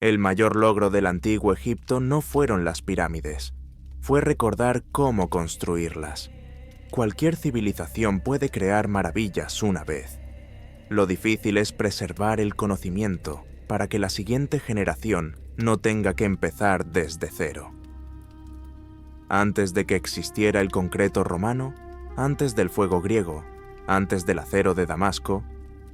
El mayor logro del antiguo Egipto no fueron las pirámides, fue recordar cómo construirlas. Cualquier civilización puede crear maravillas una vez. Lo difícil es preservar el conocimiento para que la siguiente generación no tenga que empezar desde cero. Antes de que existiera el concreto romano, antes del fuego griego, antes del acero de Damasco,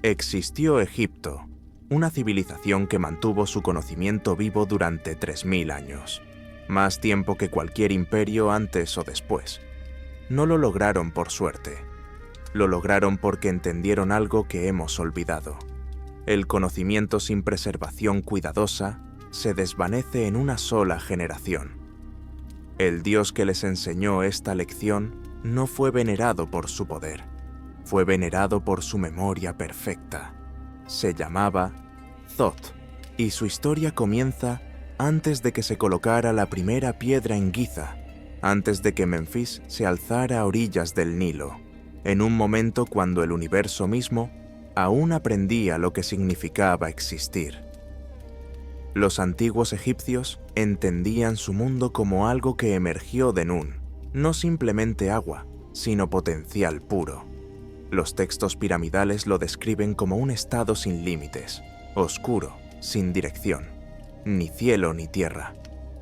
existió Egipto, una civilización que mantuvo su conocimiento vivo durante 3000 años, más tiempo que cualquier imperio antes o después. No lo lograron por suerte, lo lograron porque entendieron algo que hemos olvidado. El conocimiento sin preservación cuidadosa se desvanece en una sola generación. El Dios que les enseñó esta lección no fue venerado por su poder, fue venerado por su memoria perfecta. Se llamaba Thoth, y su historia comienza antes de que se colocara la primera piedra en Giza, antes de que Menfis se alzara a orillas del Nilo, en un momento cuando el universo mismo aún aprendía lo que significaba existir. Los antiguos egipcios entendían su mundo como algo que emergió de Nun, no simplemente agua, sino potencial puro. Los textos piramidales lo describen como un estado sin límites, oscuro, sin dirección, ni cielo ni tierra,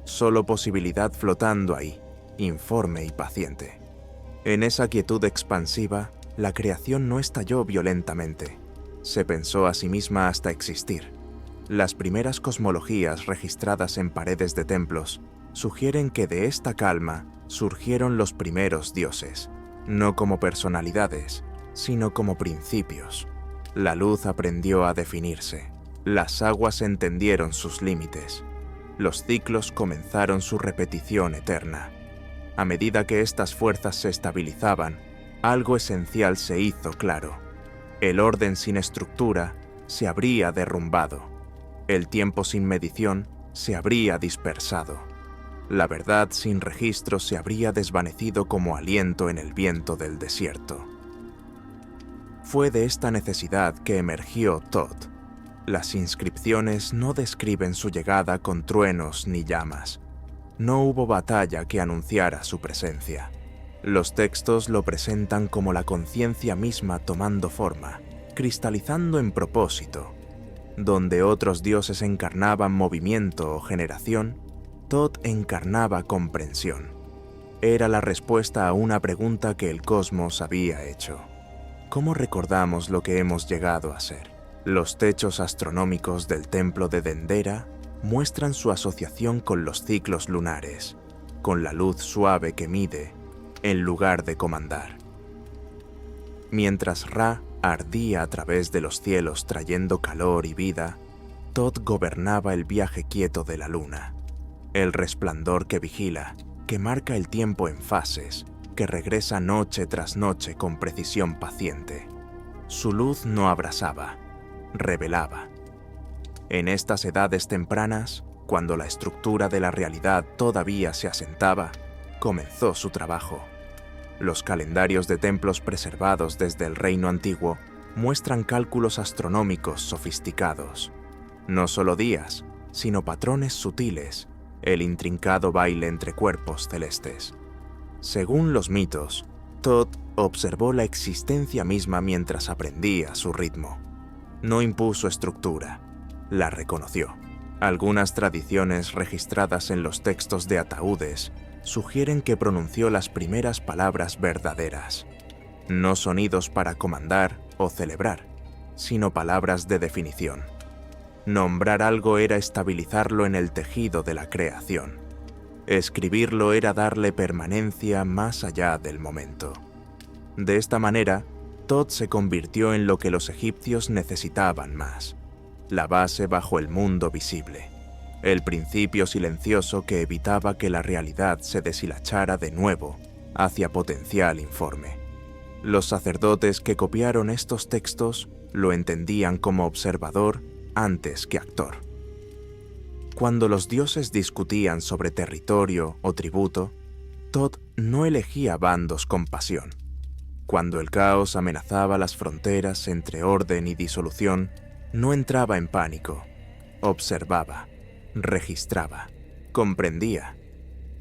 solo posibilidad flotando ahí, informe y paciente. En esa quietud expansiva, la creación no estalló violentamente, se pensó a sí misma hasta existir. Las primeras cosmologías registradas en paredes de templos sugieren que de esta calma surgieron los primeros dioses, no como personalidades, sino como principios. La luz aprendió a definirse, las aguas entendieron sus límites, los ciclos comenzaron su repetición eterna. A medida que estas fuerzas se estabilizaban, algo esencial se hizo claro. El orden sin estructura se habría derrumbado. El tiempo sin medición se habría dispersado. La verdad sin registro se habría desvanecido como aliento en el viento del desierto. Fue de esta necesidad que emergió Thoth. Las inscripciones no describen su llegada con truenos ni llamas. No hubo batalla que anunciara su presencia. Los textos lo presentan como la conciencia misma tomando forma, cristalizando en propósito. Donde otros dioses encarnaban movimiento o generación, Thoth encarnaba comprensión. Era la respuesta a una pregunta que el cosmos había hecho. ¿Cómo recordamos lo que hemos llegado a ser? Los techos astronómicos del templo de Dendera muestran su asociación con los ciclos lunares, con la luz suave que mide, en lugar de comandar. Mientras Ra ardía a través de los cielos trayendo calor y vida, Thoth gobernaba el viaje quieto de la luna, el resplandor que vigila, que marca el tiempo en fases, que regresa noche tras noche con precisión paciente. Su luz no abrasaba, revelaba. En estas edades tempranas, cuando la estructura de la realidad todavía se asentaba, comenzó su trabajo. Los calendarios de templos preservados desde el reino antiguo muestran cálculos astronómicos sofisticados. No solo días, sino patrones sutiles, el intrincado baile entre cuerpos celestes. Según los mitos, Thoth observó la existencia misma mientras aprendía su ritmo. No impuso estructura, la reconoció. Algunas tradiciones registradas en los textos de ataúdes sugieren que pronunció las primeras palabras verdaderas, no sonidos para comandar o celebrar, sino palabras de definición. Nombrar algo era estabilizarlo en el tejido de la creación. Escribirlo era darle permanencia más allá del momento. De esta manera, Thoth se convirtió en lo que los egipcios necesitaban más, la base bajo el mundo visible, el principio silencioso que evitaba que la realidad se deshilachara de nuevo hacia potencial informe. Los sacerdotes que copiaron estos textos lo entendían como observador antes que actor. Cuando los dioses discutían sobre territorio o tributo, Thoth no elegía bandos con pasión. Cuando el caos amenazaba las fronteras entre orden y disolución, no entraba en pánico, observaba. registraba, comprendía.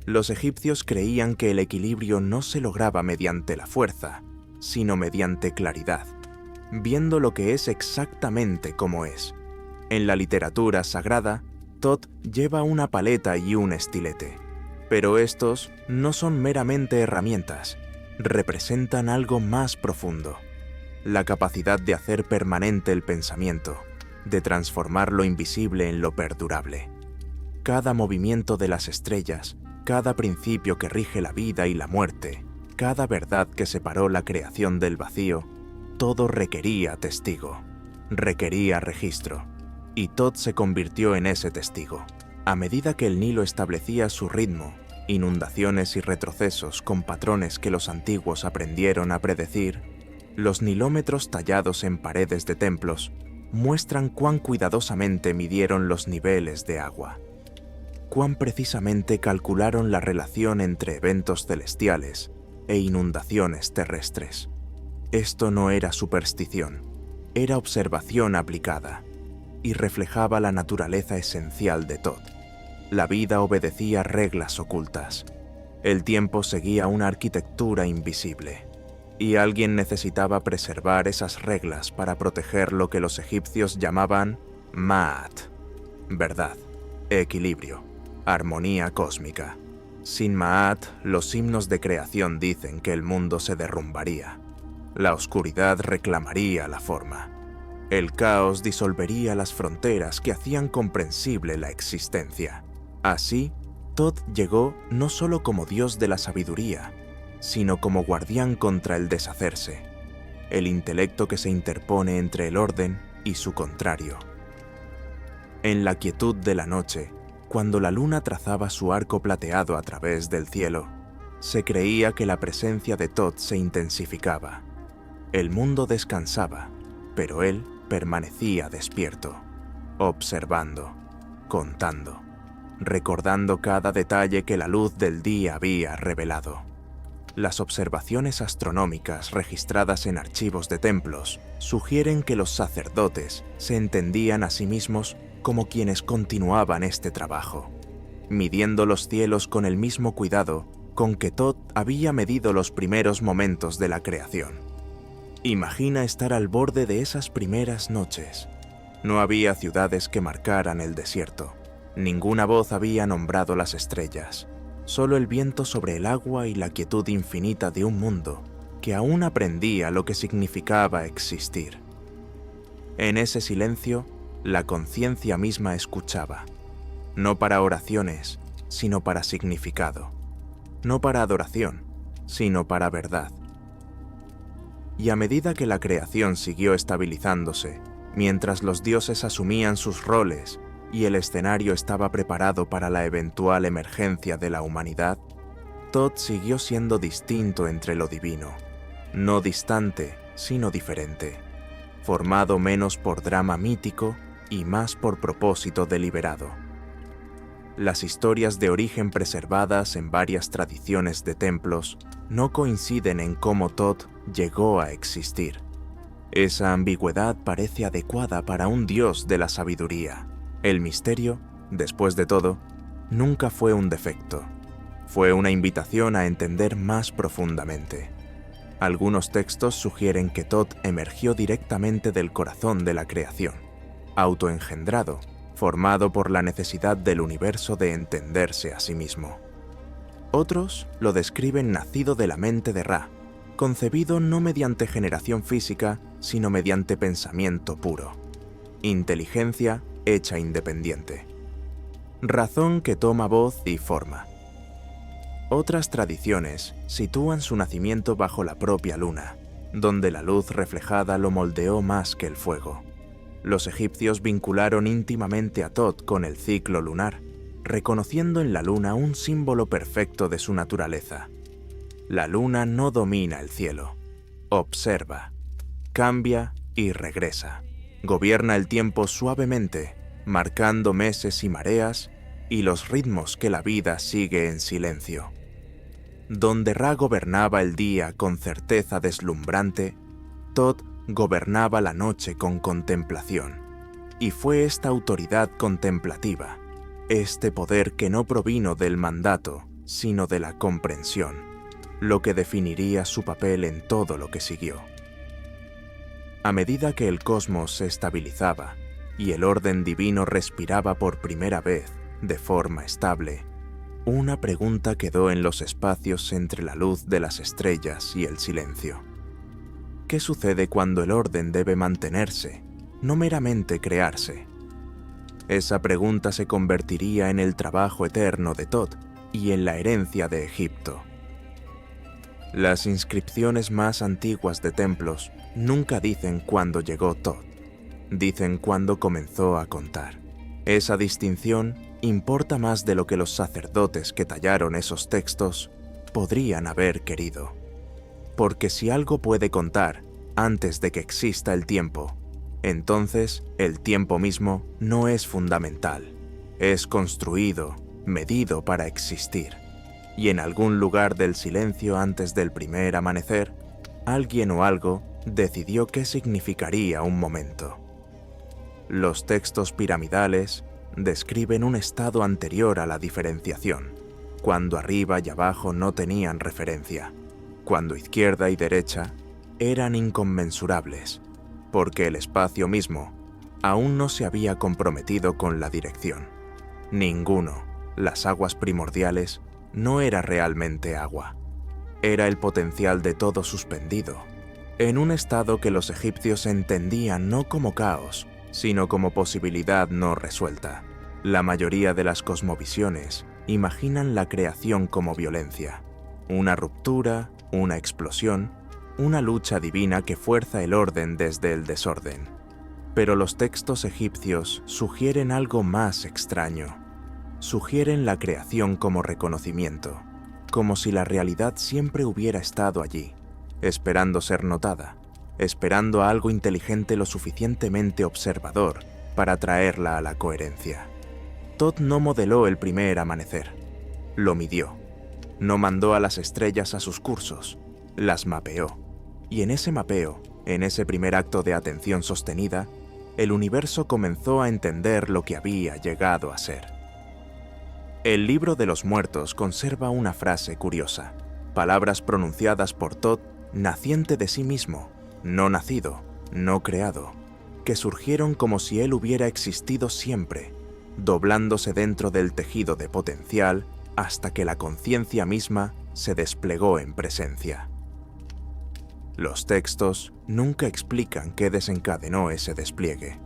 Los egipcios creían que el equilibrio no se lograba mediante la fuerza, sino mediante claridad, viendo lo que es exactamente como es. En la literatura sagrada, Thoth lleva una paleta y un estilete, pero estos no son meramente herramientas, representan algo más profundo, la capacidad de hacer permanente el pensamiento, de transformar lo invisible en lo perdurable. Cada movimiento de las estrellas, cada principio que rige la vida y la muerte, cada verdad que separó la creación del vacío, todo requería testigo, requería registro, y Thoth se convirtió en ese testigo. A medida que el Nilo establecía su ritmo, inundaciones y retrocesos con patrones que los antiguos aprendieron a predecir, los nilómetros tallados en paredes de templos muestran cuán cuidadosamente midieron los niveles de agua, cuán precisamente calcularon la relación entre eventos celestiales e inundaciones terrestres. Esto no era superstición, era observación aplicada, y reflejaba la naturaleza esencial de Thoth. La vida obedecía reglas ocultas. El tiempo seguía una arquitectura invisible, y alguien necesitaba preservar esas reglas para proteger lo que los egipcios llamaban Ma'at, verdad, equilibrio, armonía cósmica. Sin Ma'at, los himnos de creación dicen que el mundo se derrumbaría. La oscuridad reclamaría la forma. El caos disolvería las fronteras que hacían comprensible la existencia. Así, Thoth llegó no solo como dios de la sabiduría, sino como guardián contra el deshacerse, el intelecto que se interpone entre el orden y su contrario. En la quietud de la noche, cuando la luna trazaba su arco plateado a través del cielo, se creía que la presencia de Thoth se intensificaba. El mundo descansaba, pero él permanecía despierto, observando, contando, recordando cada detalle que la luz del día había revelado. Las observaciones astronómicas registradas en archivos de templos sugieren que los sacerdotes se entendían a sí mismos como quienes continuaban este trabajo, midiendo los cielos con el mismo cuidado con que Thoth había medido los primeros momentos de la creación. Imagina estar al borde de esas primeras noches. No había ciudades que marcaran el desierto. Ninguna voz había nombrado las estrellas. Solo el viento sobre el agua y la quietud infinita de un mundo que aún aprendía lo que significaba existir. En ese silencio, la conciencia misma escuchaba. No para oraciones, sino para significado. No para adoración, sino para verdad. Y a medida que la creación siguió estabilizándose, mientras los dioses asumían sus roles y el escenario estaba preparado para la eventual emergencia de la humanidad, Thoth siguió siendo distinto entre lo divino, no distante, sino diferente, formado menos por drama mítico y más por propósito deliberado. Las historias de origen preservadas en varias tradiciones de templos no coinciden en cómo Thoth llegó a existir. Esa ambigüedad parece adecuada para un dios de la sabiduría. El misterio, después de todo, nunca fue un defecto. Fue una invitación a entender más profundamente. Algunos textos sugieren que Thoth emergió directamente del corazón de la creación, autoengendrado, formado por la necesidad del universo de entenderse a sí mismo. Otros lo describen nacido de la mente de Ra, concebido no mediante generación física, sino mediante pensamiento puro, inteligencia hecha independiente, razón que toma voz y forma. Otras tradiciones sitúan su nacimiento bajo la propia luna, donde la luz reflejada lo moldeó más que el fuego. Los egipcios vincularon íntimamente a Thoth con el ciclo lunar, reconociendo en la luna un símbolo perfecto de su naturaleza. La luna no domina el cielo, observa, cambia y regresa. Gobierna el tiempo suavemente, marcando meses y mareas y los ritmos que la vida sigue en silencio. Donde Ra gobernaba el día con certeza deslumbrante, Thoth gobernaba la noche con contemplación, y fue esta autoridad contemplativa, este poder que no provino del mandato, sino de la comprensión, lo que definiría su papel en todo lo que siguió. A medida que el cosmos se estabilizaba y el orden divino respiraba por primera vez de forma estable, una pregunta quedó en los espacios entre la luz de las estrellas y el silencio. ¿Qué sucede cuando el orden debe mantenerse, no meramente crearse? Esa pregunta se convertiría en el trabajo eterno de Thoth y en la herencia de Egipto. Las inscripciones más antiguas de templos nunca dicen cuándo llegó Thoth, dicen cuándo comenzó a contar. Esa distinción importa más de lo que los sacerdotes que tallaron esos textos podrían haber querido. Porque si algo puede contar antes de que exista el tiempo, entonces el tiempo mismo no es fundamental, es construido, medido para existir. Y en algún lugar del silencio antes del primer amanecer, alguien o algo decidió qué significaría un momento. Los textos piramidales describen un estado anterior a la diferenciación, cuando arriba y abajo no tenían referencia, cuando izquierda y derecha eran inconmensurables, porque el espacio mismo aún no se había comprometido con la dirección. Ninguno, las aguas primordiales, no era realmente agua. Era el potencial de todo suspendido, en un estado que los egipcios entendían no como caos, sino como posibilidad no resuelta. La mayoría de las cosmovisiones imaginan la creación como violencia, una ruptura, una explosión, una lucha divina que fuerza el orden desde el desorden. Pero los textos egipcios sugieren algo más extraño. Sugieren la creación como reconocimiento, como si la realidad siempre hubiera estado allí, esperando ser notada, esperando a algo inteligente lo suficientemente observador para traerla a la coherencia. Thoth no modeló el primer amanecer, lo midió, no mandó a las estrellas a sus cursos, las mapeó, y en ese mapeo, en ese primer acto de atención sostenida, el universo comenzó a entender lo que había llegado a ser. El libro de los muertos conserva una frase curiosa, palabras pronunciadas por Thoth, naciente de sí mismo, no nacido, no creado, que surgieron como si él hubiera existido siempre, doblándose dentro del tejido de potencial hasta que la conciencia misma se desplegó en presencia. Los textos nunca explican qué desencadenó ese despliegue,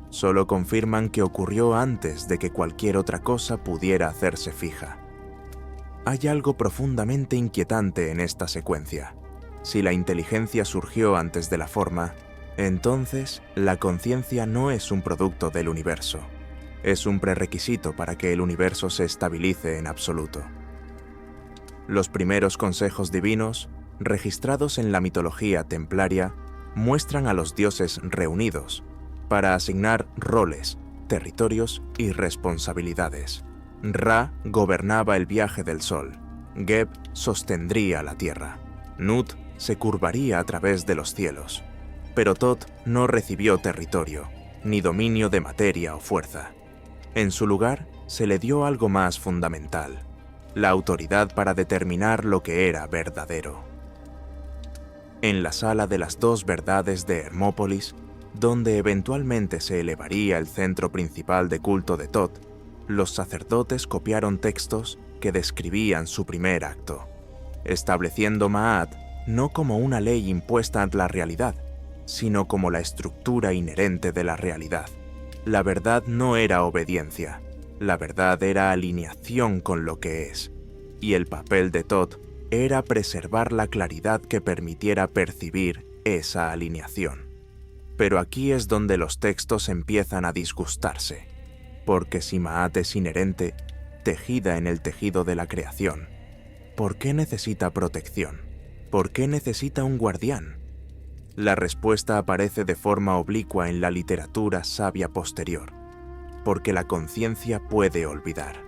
solo confirman que ocurrió antes de que cualquier otra cosa pudiera hacerse fija. Hay algo profundamente inquietante en esta secuencia. Si la inteligencia surgió antes de la forma, entonces la conciencia no es un producto del universo. Es un prerequisito para que el universo se estabilice en absoluto. Los primeros consejos divinos, registrados en la mitología templaria, muestran a los dioses reunidos para asignar roles, territorios y responsabilidades. Ra gobernaba el viaje del sol, Geb sostendría la tierra, Nut se curvaría a través de los cielos. Pero Thoth no recibió territorio, ni dominio de materia o fuerza. En su lugar, se le dio algo más fundamental, la autoridad para determinar lo que era verdadero. En la sala de las dos verdades de Hermópolis, donde eventualmente se elevaría el centro principal de culto de Thoth, los sacerdotes copiaron textos que describían su primer acto, estableciendo Ma'at no como una ley impuesta ante la realidad, sino como la estructura inherente de la realidad. La verdad no era obediencia, la verdad era alineación con lo que es, y el papel de Thoth era preservar la claridad que permitiera percibir esa alineación. Pero aquí es donde los textos empiezan a disgustarse, porque si Ma'at es inherente, tejida en el tejido de la creación, ¿por qué necesita protección? ¿Por qué necesita un guardián? La respuesta aparece de forma oblicua en la literatura sabia posterior, porque la conciencia puede olvidar,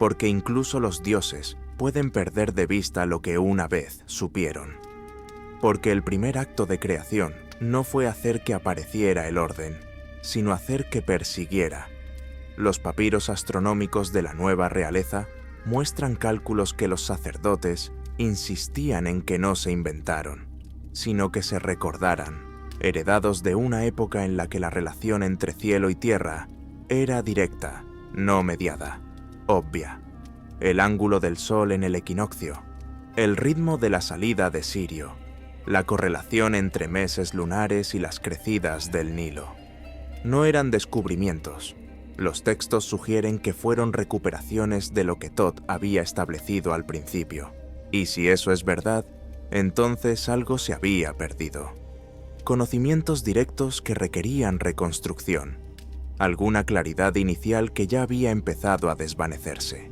porque incluso los dioses pueden perder de vista lo que una vez supieron, porque el primer acto de creación no fue hacer que apareciera el orden, sino hacer que persiguiera. Los papiros astronómicos de la nueva realeza muestran cálculos que los sacerdotes insistían en que no se inventaron, sino que se recordaran, heredados de una época en la que la relación entre cielo y tierra era directa, no mediada, obvia. El ángulo del Sol en el equinoccio, el ritmo de la salida de Sirio, la correlación entre meses lunares y las crecidas del Nilo. No eran descubrimientos. Los textos sugieren que fueron recuperaciones de lo que Thoth había establecido al principio. Y si eso es verdad, entonces algo se había perdido. Conocimientos directos que requerían reconstrucción. Alguna claridad inicial que ya había empezado a desvanecerse.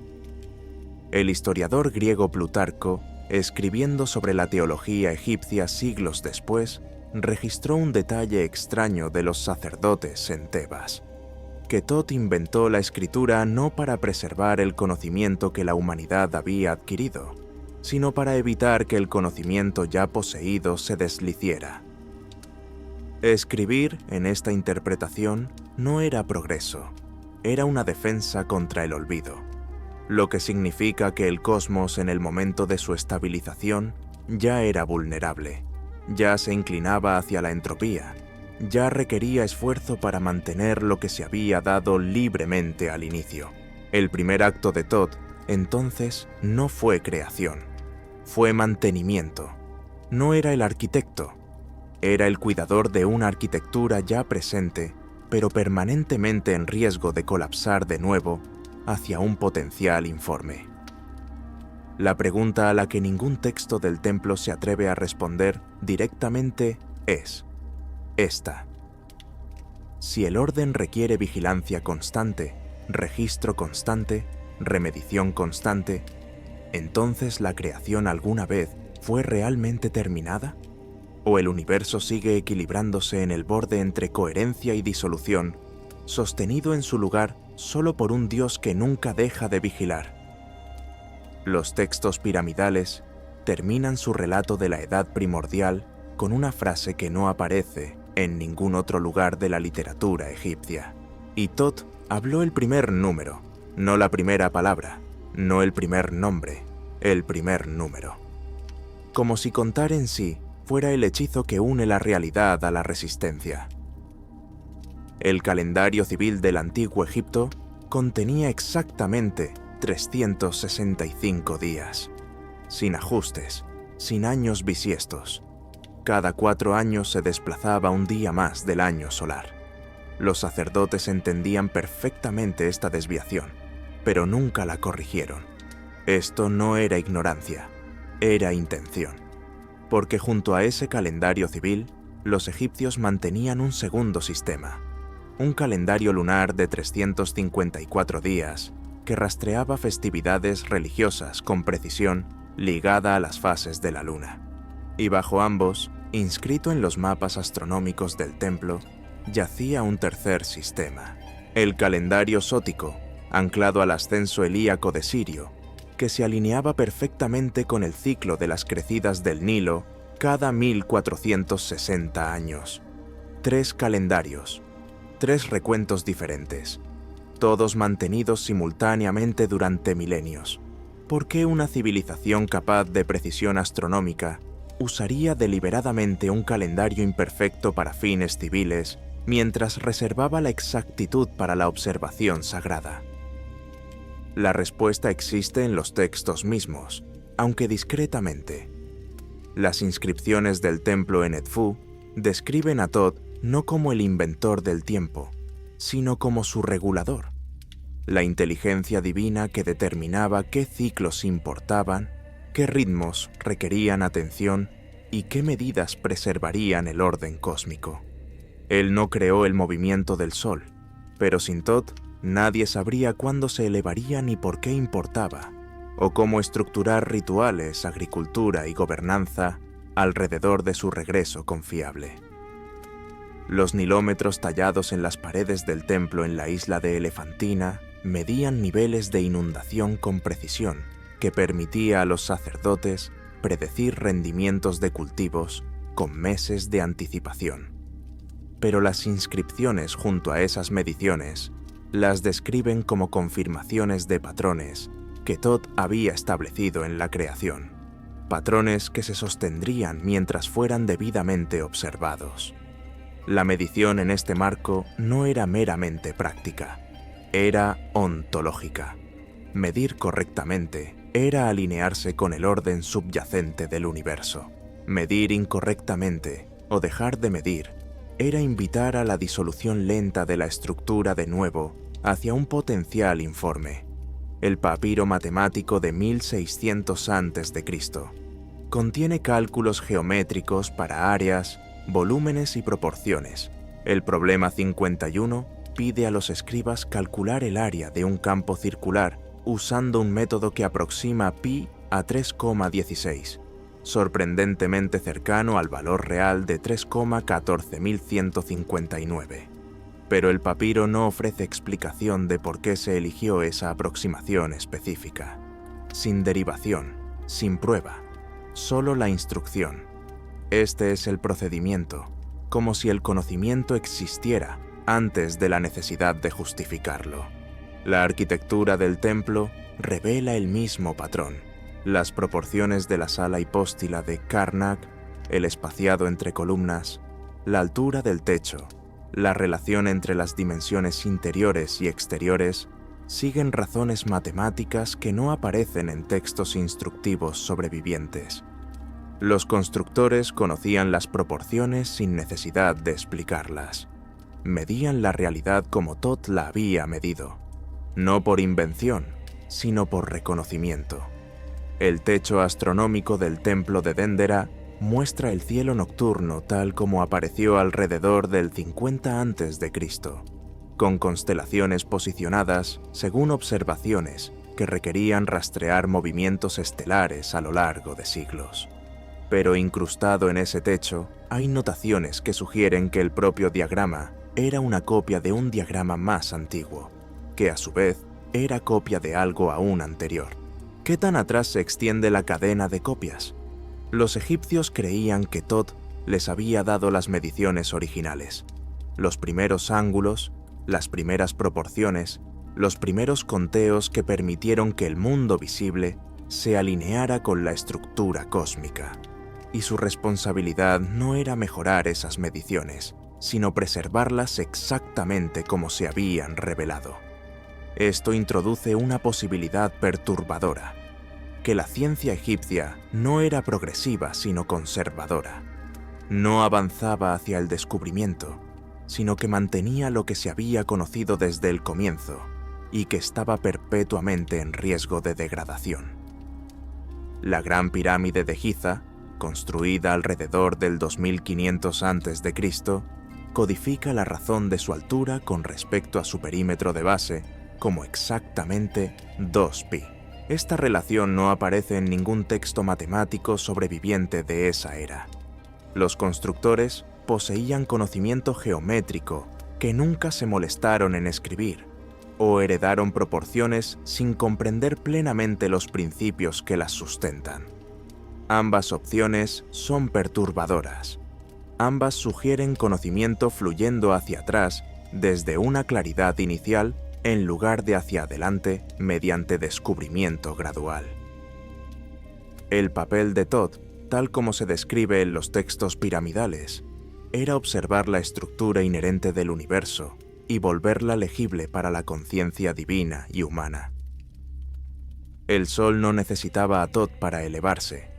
El historiador griego Plutarco, escribiendo sobre la teología egipcia siglos después, registró un detalle extraño de los sacerdotes en Tebas, que Thoth inventó la escritura no para preservar el conocimiento que la humanidad había adquirido, sino para evitar que el conocimiento ya poseído se desliciera. Escribir, en esta interpretación, no era progreso, era una defensa contra el olvido, lo que significa que el cosmos en el momento de su estabilización ya era vulnerable, ya se inclinaba hacia la entropía, ya requería esfuerzo para mantener lo que se había dado libremente al inicio. El primer acto de Thoth, entonces, no fue creación, fue mantenimiento. No era el arquitecto, era el cuidador de una arquitectura ya presente, pero permanentemente en riesgo de colapsar de nuevo hacia un potencial informe. La pregunta a la que ningún texto del templo se atreve a responder directamente es esta. Si el orden requiere vigilancia constante, registro constante, remedición constante, ¿entonces la creación alguna vez fue realmente terminada? ¿O el universo sigue equilibrándose en el borde entre coherencia y disolución, sostenido en su lugar solo por un Dios que nunca deja de vigilar? Los textos piramidales terminan su relato de la edad primordial con una frase que no aparece en ningún otro lugar de la literatura egipcia. Y Thoth habló el primer número, no la primera palabra, no el primer nombre, el primer número. Como si contar en sí fuera el hechizo que une la realidad a la resistencia. El calendario civil del antiguo Egipto contenía exactamente 365 días, sin ajustes, sin años bisiestos. Cada 4 años se desplazaba un día más del año solar. Los sacerdotes entendían perfectamente esta desviación, pero nunca la corrigieron. Esto no era ignorancia, era intención. Porque junto a ese calendario civil, los egipcios mantenían un segundo sistema, un calendario lunar de 354 días que rastreaba festividades religiosas con precisión ligada a las fases de la luna. Y bajo ambos, inscrito en los mapas astronómicos del templo, yacía un tercer sistema, el calendario sótico, anclado al ascenso helíaco de Sirio, que se alineaba perfectamente con el ciclo de las crecidas del Nilo cada 1460 años. 3 calendarios, 3 recuentos diferentes, todos mantenidos simultáneamente durante milenios. ¿Por qué una civilización capaz de precisión astronómica usaría deliberadamente un calendario imperfecto para fines civiles mientras reservaba la exactitud para la observación sagrada? La respuesta existe en los textos mismos, aunque discretamente. Las inscripciones del templo en Edfu describen a Thoth no como el inventor del tiempo, sino como su regulador, la inteligencia divina que determinaba qué ciclos importaban, qué ritmos requerían atención y qué medidas preservarían el orden cósmico. Él no creó el movimiento del Sol, pero sin Thoth nadie sabría cuándo se elevaría ni por qué importaba, o cómo estructurar rituales, agricultura y gobernanza alrededor de su regreso confiable. Los nilómetros tallados en las paredes del templo en la isla de Elefantina medían niveles de inundación con precisión que permitía a los sacerdotes predecir rendimientos de cultivos con meses de anticipación. Pero las inscripciones junto a esas mediciones Las describen como confirmaciones de patrones que Thoth había establecido en la creación, patrones que se sostendrían mientras fueran debidamente observados. La medición en este marco no era meramente práctica, era ontológica. Medir correctamente era alinearse con el orden subyacente del universo. Medir incorrectamente o dejar de medir era invitar a la disolución lenta de la estructura de nuevo hacia un potencial informe. El papiro matemático de 1600 a.C. contiene cálculos geométricos para áreas, volúmenes y proporciones. El problema 51 pide a los escribas calcular el área de un campo circular usando un método que aproxima pi a 3,16, sorprendentemente cercano al valor real de 3,14159. Pero el papiro no ofrece explicación de por qué se eligió esa aproximación específica. Sin derivación, sin prueba, solo la instrucción. Este es el procedimiento, como si el conocimiento existiera antes de la necesidad de justificarlo. La arquitectura del templo revela el mismo patrón. Las proporciones de la sala hipóstila de Karnak, el espaciado entre columnas, la altura del techo, la relación entre las dimensiones interiores y exteriores siguen razones matemáticas que no aparecen en textos instructivos sobrevivientes. Los constructores conocían las proporciones sin necesidad de explicarlas. Medían la realidad como Thoth la había medido, no por invención, sino por reconocimiento. El techo astronómico del templo de Dendera muestra el cielo nocturno tal como apareció alrededor del 50 a.C., con constelaciones posicionadas según observaciones que requerían rastrear movimientos estelares a lo largo de siglos. Pero incrustado en ese techo hay notaciones que sugieren que el propio diagrama era una copia de un diagrama más antiguo, que a su vez era copia de algo aún anterior. ¿Qué tan atrás se extiende la cadena de copias? Los egipcios creían que Thoth les había dado las mediciones originales, los primeros ángulos, las primeras proporciones, los primeros conteos que permitieron que el mundo visible se alineara con la estructura cósmica. Y su responsabilidad no era mejorar esas mediciones, sino preservarlas exactamente como se habían revelado. Esto introduce una posibilidad perturbadora, que la ciencia egipcia no era progresiva sino conservadora. No avanzaba hacia el descubrimiento, sino que mantenía lo que se había conocido desde el comienzo y que estaba perpetuamente en riesgo de degradación. La Gran Pirámide de Giza, construida alrededor del 2500 a.C., codifica la razón de su altura con respecto a su perímetro de base como exactamente 2pi. Esta relación no aparece en ningún texto matemático sobreviviente de esa era. Los constructores poseían conocimiento geométrico que nunca se molestaron en escribir, o heredaron proporciones sin comprender plenamente los principios que las sustentan. Ambas opciones son perturbadoras. Ambas sugieren conocimiento fluyendo hacia atrás desde una claridad inicial en lugar de hacia adelante mediante descubrimiento gradual. El papel de Thoth, tal como se describe en los textos piramidales, era observar la estructura inherente del universo y volverla legible para la conciencia divina y humana. El sol no necesitaba a Thoth para elevarse,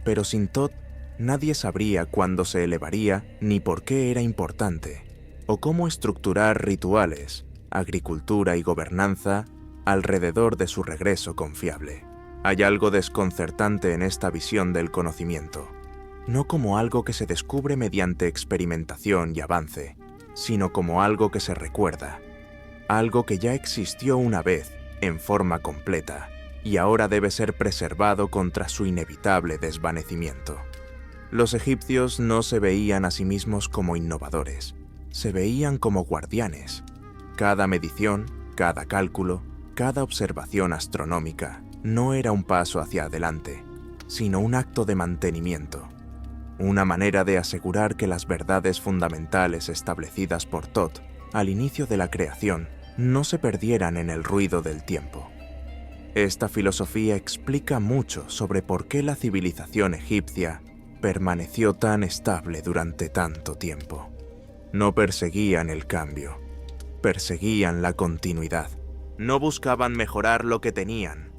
pero sin Thoth nadie sabría cuándo se elevaría ni por qué era importante, o cómo estructurar rituales, agricultura y gobernanza alrededor de su regreso confiable. Hay algo desconcertante en esta visión del conocimiento, no como algo que se descubre mediante experimentación y avance, sino como algo que se recuerda, algo que ya existió una vez en forma completa y ahora debe ser preservado contra su inevitable desvanecimiento. Los egipcios no se veían a sí mismos como innovadores, se veían como guardianes. Cada medición, cada cálculo, cada observación astronómica no era un paso hacia adelante, sino un acto de mantenimiento, una manera de asegurar que las verdades fundamentales establecidas por Thoth al inicio de la creación no se perdieran en el ruido del tiempo. Esta filosofía explica mucho sobre por qué la civilización egipcia permaneció tan estable durante tanto tiempo. No perseguían el cambio, perseguían la continuidad. No buscaban mejorar lo que tenían,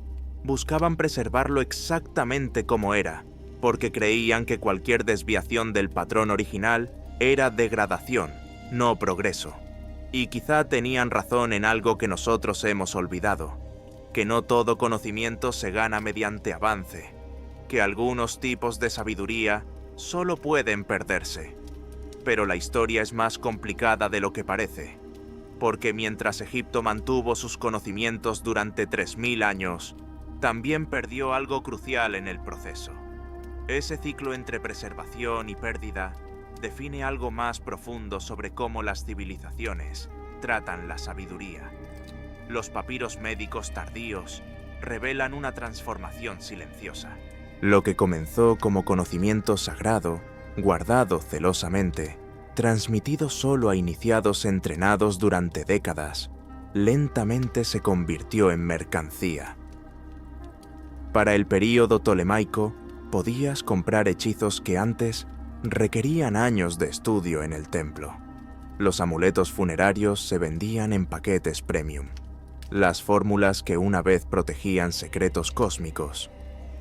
buscaban preservarlo exactamente como era, porque creían que cualquier desviación del patrón original era degradación, no progreso. Y quizá tenían razón en algo que nosotros hemos olvidado, que no todo conocimiento se gana mediante avance, que algunos tipos de sabiduría solo pueden perderse. Pero la historia es más complicada de lo que parece, porque mientras Egipto mantuvo sus conocimientos durante 3000 años, también perdió algo crucial en el proceso. Ese ciclo entre preservación y pérdida define algo más profundo sobre cómo las civilizaciones tratan la sabiduría. Los papiros médicos tardíos revelan una transformación silenciosa. Lo que comenzó como conocimiento sagrado, guardado celosamente, transmitido solo a iniciados entrenados durante décadas, lentamente se convirtió en mercancía. Para el período tolemaico, podías comprar hechizos que antes requerían años de estudio en el templo. Los amuletos funerarios se vendían en paquetes premium. Las fórmulas que una vez protegían secretos cósmicos,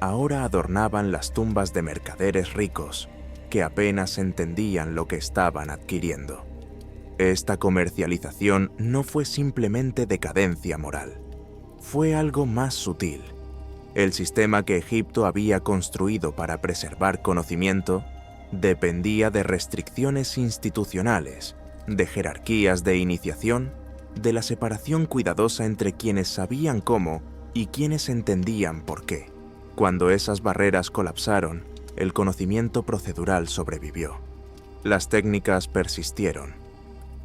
ahora adornaban las tumbas de mercaderes ricos que apenas entendían lo que estaban adquiriendo. Esta comercialización no fue simplemente decadencia moral, fue algo más sutil. El sistema que Egipto había construido para preservar conocimiento dependía de restricciones institucionales, de jerarquías de iniciación, de la separación cuidadosa entre quienes sabían cómo y quienes entendían por qué. Cuando esas barreras colapsaron, el conocimiento procedural sobrevivió. Las técnicas persistieron,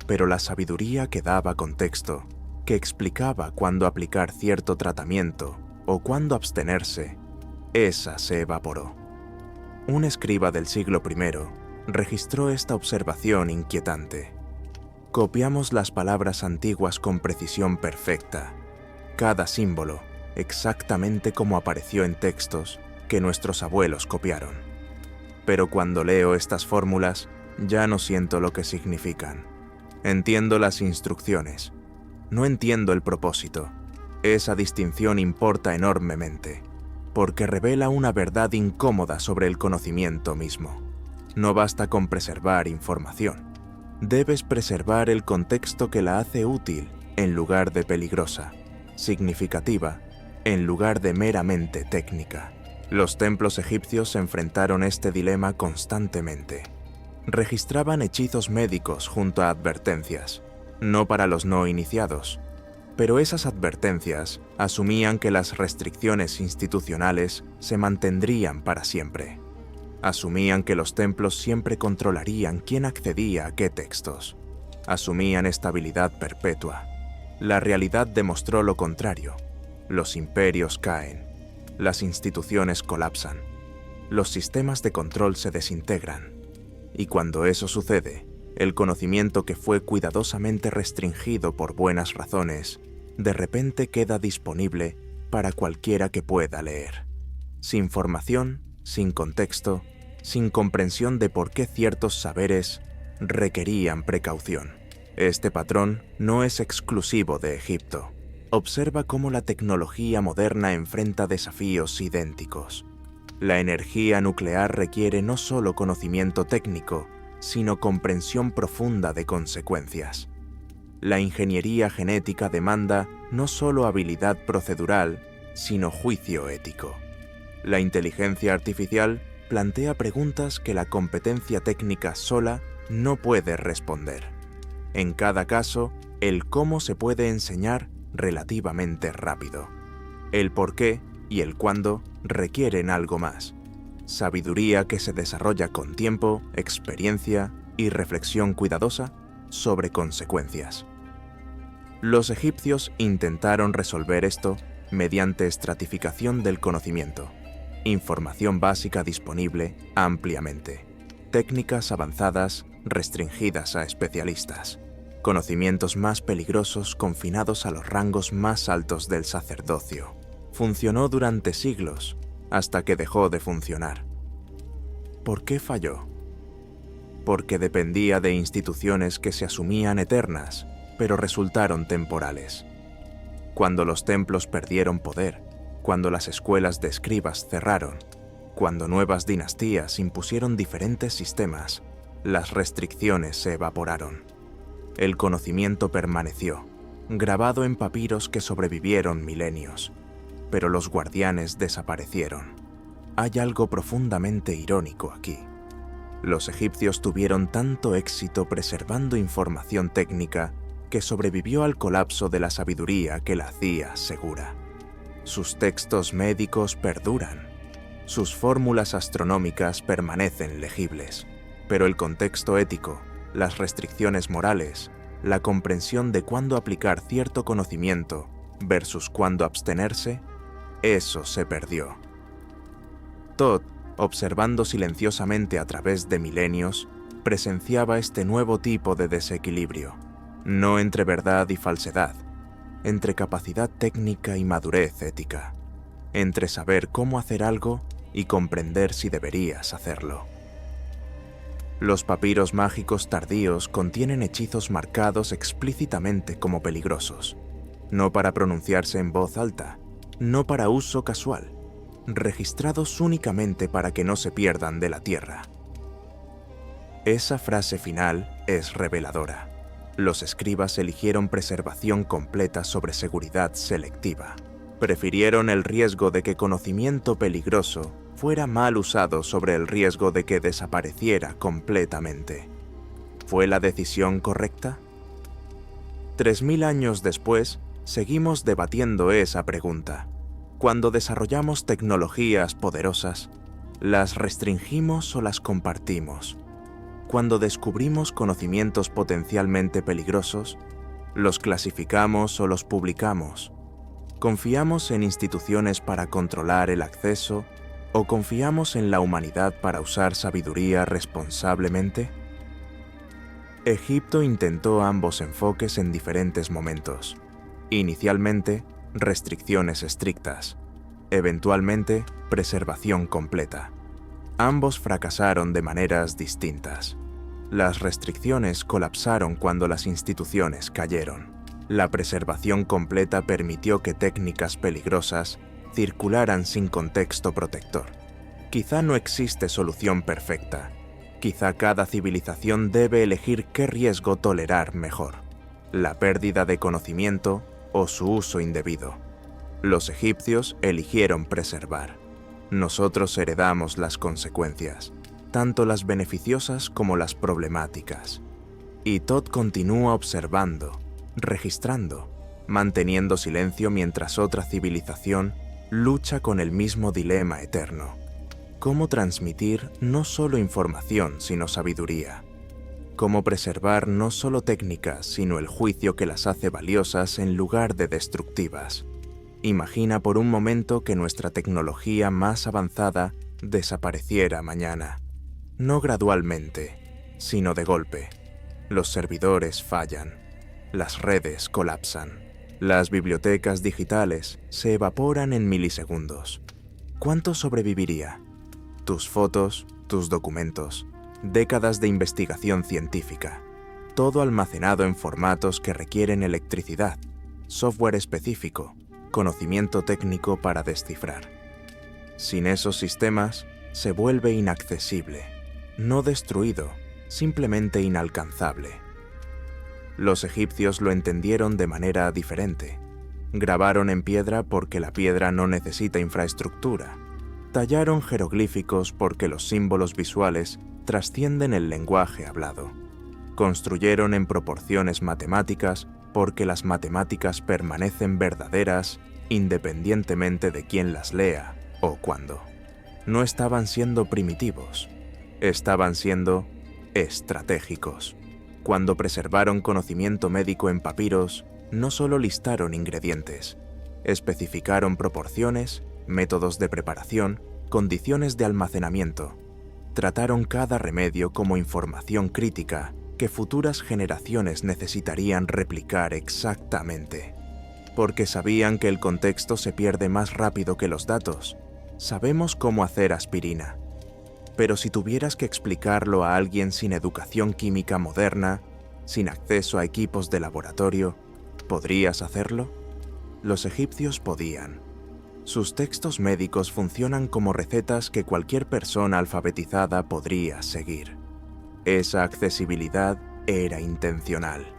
pero la sabiduría que daba contexto, que explicaba cuándo aplicar cierto tratamiento o cuándo abstenerse, esa se evaporó. Un escriba del siglo I registró esta observación inquietante. Copiamos las palabras antiguas con precisión perfecta, cada símbolo exactamente como apareció en textos que nuestros abuelos copiaron. Pero cuando leo estas fórmulas, ya no siento lo que significan. Entiendo las instrucciones, no entiendo el propósito. Esa distinción importa enormemente, porque revela una verdad incómoda sobre el conocimiento mismo. No basta con preservar información. Debes preservar el contexto que la hace útil en lugar de peligrosa, significativa en lugar de meramente técnica. Los templos egipcios enfrentaron este dilema constantemente. Registraban hechizos médicos junto a advertencias, no para los no iniciados, pero esas advertencias asumían que las restricciones institucionales se mantendrían para siempre. Asumían que los templos siempre controlarían quién accedía a qué textos. Asumían estabilidad perpetua. La realidad demostró lo contrario. Los imperios caen. Las instituciones colapsan. Los sistemas de control se desintegran. Y cuando eso sucede, el conocimiento que fue cuidadosamente restringido por buenas razones, de repente queda disponible para cualquiera que pueda leer. Sin formación, sin contexto, sin comprensión de por qué ciertos saberes requerían precaución. Este patrón no es exclusivo de Egipto. Observa cómo la tecnología moderna enfrenta desafíos idénticos. La energía nuclear requiere no solo conocimiento técnico, sino comprensión profunda de consecuencias. La ingeniería genética demanda no solo habilidad procedural, sino juicio ético. La inteligencia artificial plantea preguntas que la competencia técnica sola no puede responder. En cada caso, el cómo se puede enseñar relativamente rápido. El por qué y el cuándo requieren algo más. Sabiduría que se desarrolla con tiempo, experiencia y reflexión cuidadosa sobre consecuencias. Los egipcios intentaron resolver esto mediante estratificación del conocimiento, información básica disponible ampliamente, técnicas avanzadas restringidas a especialistas. conocimientos más peligrosos confinados a los rangos más altos del sacerdocio. Funcionó durante siglos, hasta que dejó de funcionar. ¿Por qué falló? Porque dependía de instituciones que se asumían eternas, pero resultaron temporales. Cuando los templos perdieron poder, cuando las escuelas de escribas cerraron, cuando nuevas dinastías impusieron diferentes sistemas, las restricciones se evaporaron. El conocimiento permaneció, grabado en papiros que sobrevivieron milenios, pero los guardianes desaparecieron. Hay algo profundamente irónico aquí. Los egipcios tuvieron tanto éxito preservando información técnica que sobrevivió al colapso de la sabiduría que la hacía segura. Sus textos médicos perduran, sus fórmulas astronómicas permanecen legibles, pero el contexto ético, las restricciones morales, la comprensión de cuándo aplicar cierto conocimiento versus cuándo abstenerse, eso se perdió. Todd, observando silenciosamente a través de milenios, presenciaba este nuevo tipo de desequilibrio, no entre verdad y falsedad, entre capacidad técnica y madurez ética, entre saber cómo hacer algo y comprender si deberías hacerlo. Los papiros mágicos tardíos contienen hechizos marcados explícitamente como peligrosos, no para pronunciarse en voz alta, no para uso casual, registrados únicamente para que no se pierdan de la tierra. Esa frase final es reveladora. Los escribas eligieron preservación completa sobre seguridad selectiva. Prefirieron el riesgo de que conocimiento peligroso fuera mal usado sobre el riesgo de que desapareciera completamente. ¿Fue la decisión correcta? 3000 años después, seguimos debatiendo esa pregunta. Cuando desarrollamos tecnologías poderosas, ¿las restringimos o las compartimos? Cuando descubrimos conocimientos potencialmente peligrosos, ¿los clasificamos o los publicamos? ¿Confiamos en instituciones para controlar el acceso o confiamos en la humanidad para usar sabiduría responsablemente? Egipto intentó ambos enfoques en diferentes momentos. Inicialmente, restricciones estrictas. Eventualmente, preservación completa. Ambos fracasaron de maneras distintas. Las restricciones colapsaron cuando las instituciones cayeron. La preservación completa permitió que técnicas peligrosas circularan sin contexto protector. Quizá no existe solución perfecta. Quizá cada civilización debe elegir qué riesgo tolerar mejor: la pérdida de conocimiento o su uso indebido. Los egipcios eligieron preservar. Nosotros heredamos las consecuencias, tanto las beneficiosas como las problemáticas. Y Todd continúa observando, registrando, manteniendo silencio mientras otra civilización lucha con el mismo dilema eterno: cómo transmitir no solo información sino sabiduría, cómo preservar no solo técnicas sino el juicio que las hace valiosas en lugar de destructivas. Imagina por un momento que nuestra tecnología más avanzada desapareciera mañana, no gradualmente, sino de golpe. Los servidores fallan, las redes colapsan, las bibliotecas digitales se evaporan en milisegundos. ¿Cuánto sobreviviría? Tus fotos, tus documentos, décadas de investigación científica, todo almacenado en formatos que requieren electricidad, software específico, conocimiento técnico para descifrar. Sin esos sistemas, se vuelve inaccesible, no destruido, simplemente inalcanzable. Los egipcios lo entendieron de manera diferente. Grabaron en piedra porque la piedra no necesita infraestructura. Tallaron jeroglíficos porque los símbolos visuales trascienden el lenguaje hablado. Construyeron en proporciones matemáticas porque las matemáticas permanecen verdaderas independientemente de quién las lea o cuándo. No estaban siendo primitivos, estaban siendo estratégicos. Cuando preservaron conocimiento médico en papiros, no solo listaron ingredientes, especificaron proporciones, métodos de preparación, condiciones de almacenamiento. Trataron cada remedio como información crítica que futuras generaciones necesitarían replicar exactamente, porque sabían que el contexto se pierde más rápido que los datos. Sabemos cómo hacer aspirina, pero si tuvieras que explicarlo a alguien sin educación química moderna, sin acceso a equipos de laboratorio, ¿podrías hacerlo? Los egipcios podían. Sus textos médicos funcionan como recetas que cualquier persona alfabetizada podría seguir. Esa accesibilidad era intencional.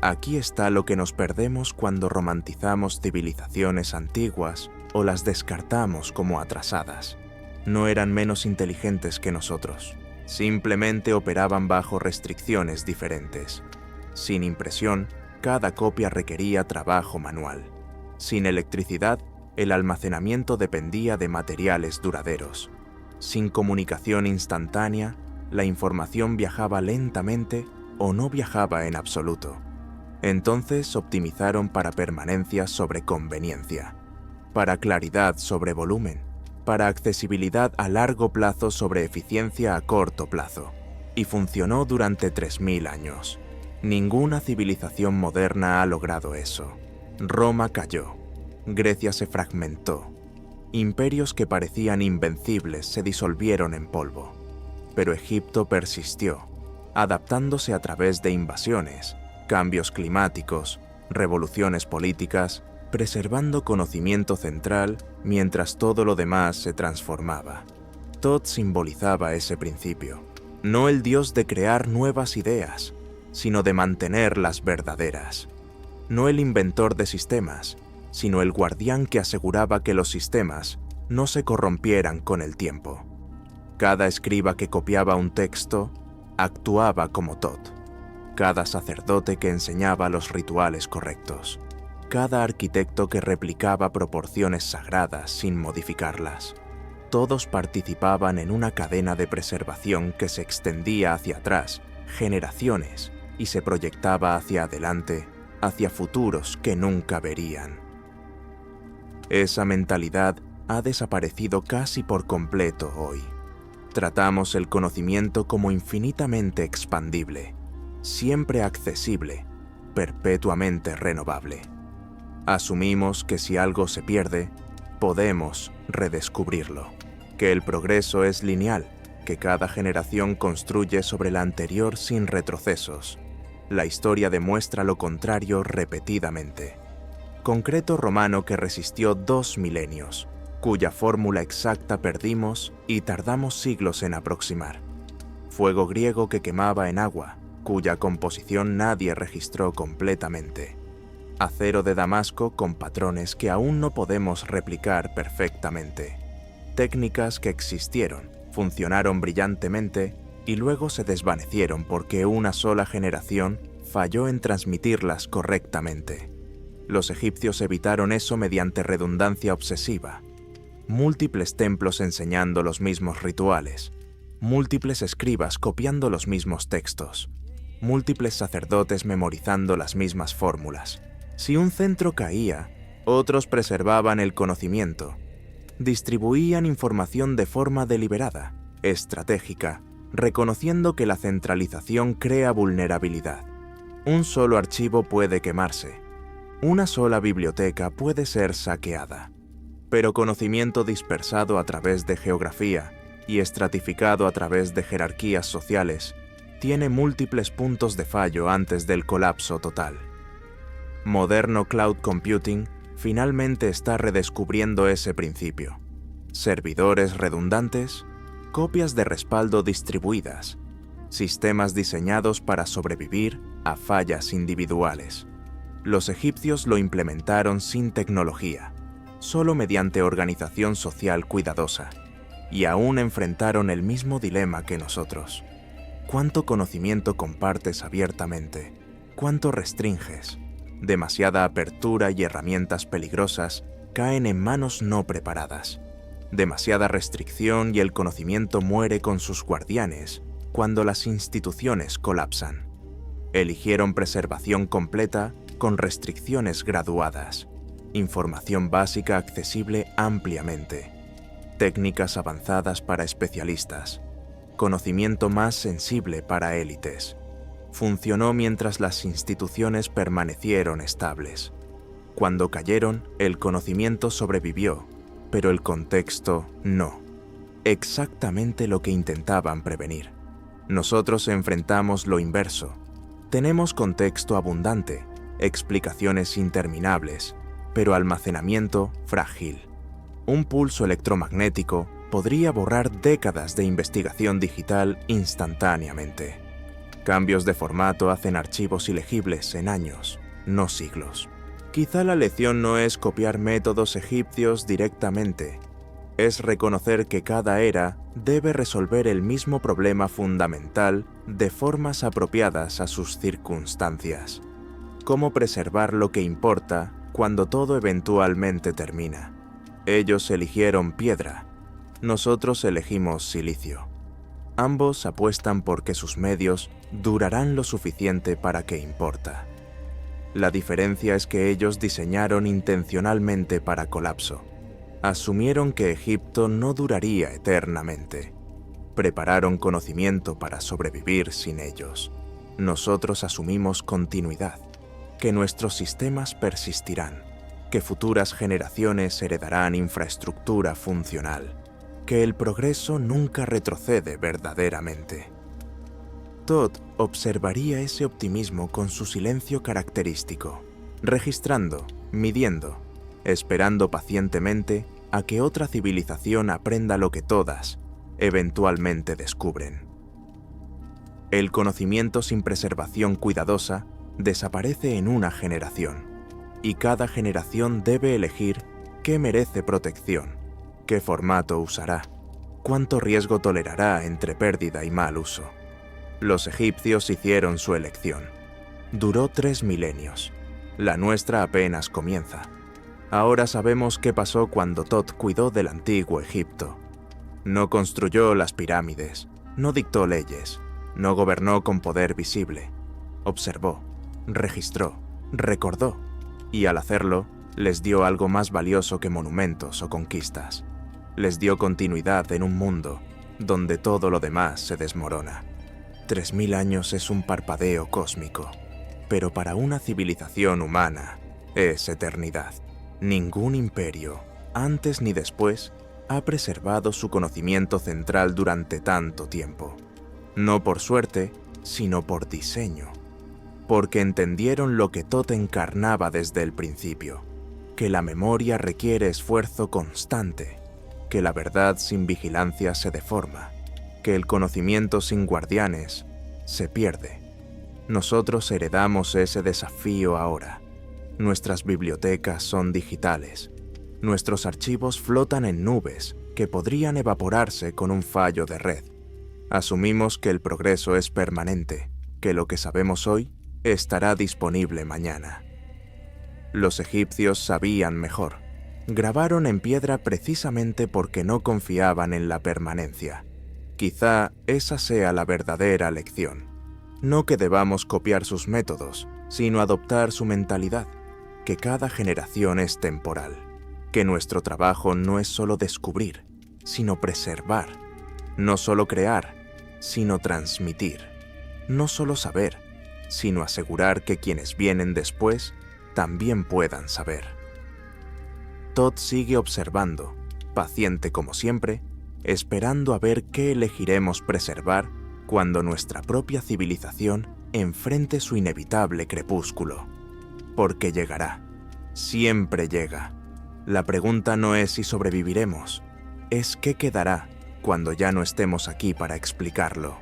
Aquí está lo que nos perdemos cuando romantizamos civilizaciones antiguas o las descartamos como atrasadas. No eran menos inteligentes que nosotros, simplemente operaban bajo restricciones diferentes. Sin impresión, cada copia requería trabajo manual. Sin electricidad, el almacenamiento dependía de materiales duraderos. Sin comunicación instantánea, la información viajaba lentamente o no viajaba en absoluto. Entonces optimizaron para permanencia sobre conveniencia, para claridad sobre volumen, para accesibilidad a largo plazo sobre eficiencia a corto plazo, y funcionó durante 3000 años. Ninguna civilización moderna ha logrado eso. Roma cayó, Grecia se fragmentó, imperios que parecían invencibles se disolvieron en polvo, pero Egipto persistió, adaptándose a través de invasiones, cambios climáticos, revoluciones políticas, preservando conocimiento central mientras todo lo demás se transformaba. Thoth simbolizaba ese principio, no el dios de crear nuevas ideas, sino de mantener las verdaderas. No el inventor de sistemas, sino el guardián que aseguraba que los sistemas no se corrompieran con el tiempo. Cada escriba que copiaba un texto actuaba como Thoth. Cada sacerdote que enseñaba los rituales correctos. Cada arquitecto que replicaba proporciones sagradas sin modificarlas. Todos participaban en una cadena de preservación que se extendía hacia atrás, generaciones, y se proyectaba hacia adelante, hacia futuros que nunca verían. Esa mentalidad ha desaparecido casi por completo hoy. Tratamos el conocimiento como infinitamente expandible, siempre accesible, perpetuamente renovable. Asumimos que si algo se pierde, podemos redescubrirlo, que el progreso es lineal, que cada generación construye sobre la anterior sin retrocesos. La historia demuestra lo contrario repetidamente. Concreto romano que resistió 2 milenios, cuya fórmula exacta perdimos y tardamos siglos en aproximar. Fuego griego que quemaba en agua, cuya composición nadie registró completamente. Acero de Damasco con patrones que aún no podemos replicar perfectamente. Técnicas que existieron, funcionaron brillantemente y luego se desvanecieron porque una sola generación falló en transmitirlas correctamente. Los egipcios evitaron eso mediante redundancia obsesiva. Múltiples templos enseñando los mismos rituales, múltiples escribas copiando los mismos textos, múltiples sacerdotes memorizando las mismas fórmulas. Si un centro caía, otros preservaban el conocimiento, distribuían información de forma deliberada, estratégica, reconociendo que la centralización crea vulnerabilidad. Un solo archivo puede quemarse, una sola biblioteca puede ser saqueada, pero conocimiento dispersado a través de geografía y estratificado a través de jerarquías sociales tiene múltiples puntos de fallo antes del colapso total. Moderno cloud computing finalmente está redescubriendo ese principio. Servidores redundantes, copias de respaldo distribuidas, sistemas diseñados para sobrevivir a fallas individuales. Los egipcios lo implementaron sin tecnología, solo mediante organización social cuidadosa, y aún enfrentaron el mismo dilema que nosotros. ¿Cuánto conocimiento compartes abiertamente? ¿Cuánto restringes? Demasiada apertura y herramientas peligrosas caen en manos no preparadas. Demasiada restricción y el conocimiento muere con sus guardianes cuando las instituciones colapsan. Eligieron preservación completa con restricciones graduadas, información básica accesible ampliamente, técnicas avanzadas para especialistas, conocimiento más sensible para élites. Funcionó mientras las instituciones permanecieron estables. Cuando cayeron, el conocimiento sobrevivió, pero el contexto no. Exactamente lo que intentaban prevenir. Nosotros enfrentamos lo inverso. Tenemos contexto abundante, explicaciones interminables, pero almacenamiento frágil. Un pulso electromagnético podría borrar décadas de investigación digital instantáneamente. Cambios de formato hacen archivos ilegibles en años, no siglos. Quizá la lección no es copiar métodos egipcios directamente, es reconocer que cada era debe resolver el mismo problema fundamental de formas apropiadas a sus circunstancias. Cómo preservar lo que importa cuando todo eventualmente termina. Ellos eligieron piedra, nosotros elegimos silicio. Ambos apuestan porque sus medios durarán lo suficiente para que importa. La diferencia es que ellos diseñaron intencionalmente para colapso. Asumieron que Egipto no duraría eternamente. Prepararon conocimiento para sobrevivir sin ellos. Nosotros asumimos continuidad, que nuestros sistemas persistirán, que futuras generaciones heredarán infraestructura funcional, que el progreso nunca retrocede verdaderamente. Todd observaría ese optimismo con su silencio característico, registrando, midiendo, esperando pacientemente a que otra civilización aprenda lo que todas, eventualmente descubren. El conocimiento sin preservación cuidadosa desaparece en una generación, y cada generación debe elegir qué merece protección, qué formato usará, cuánto riesgo tolerará entre pérdida y mal uso. Los egipcios hicieron su elección. Duró 3 milenios. La nuestra apenas comienza. Ahora sabemos qué pasó cuando Todd cuidó del antiguo Egipto. No construyó las pirámides, no dictó leyes, no gobernó con poder visible. Observó, registró, recordó, y al hacerlo, les dio algo más valioso que monumentos o conquistas. Les dio continuidad en un mundo donde todo lo demás se desmorona. 3000 años es un parpadeo cósmico, pero para una civilización humana es eternidad. Ningún imperio, antes ni después, ha preservado su conocimiento central durante tanto tiempo. No por suerte, sino por diseño. Porque entendieron lo que Todd encarnaba desde el principio, que la memoria requiere esfuerzo constante, que la verdad sin vigilancia se deforma, que el conocimiento sin guardianes se pierde. Nosotros heredamos ese desafío ahora. Nuestras bibliotecas son digitales. Nuestros archivos flotan en nubes que podrían evaporarse con un fallo de red. Asumimos que el progreso es permanente, que lo que sabemos hoy estará disponible mañana. Los egipcios sabían mejor. Grabaron en piedra precisamente porque no confiaban en la permanencia. Quizá esa sea la verdadera lección. No que debamos copiar sus métodos, sino adoptar su mentalidad, que cada generación es temporal, que nuestro trabajo no es solo descubrir, sino preservar, no solo crear, sino transmitir, no solo saber, sino asegurar que quienes vienen después también puedan saber. Todd sigue observando, paciente como siempre, esperando a ver qué elegiremos preservar cuando nuestra propia civilización enfrente su inevitable crepúsculo. Porque llegará, siempre llega. La pregunta no es si sobreviviremos, es qué quedará cuando ya no estemos aquí para explicarlo.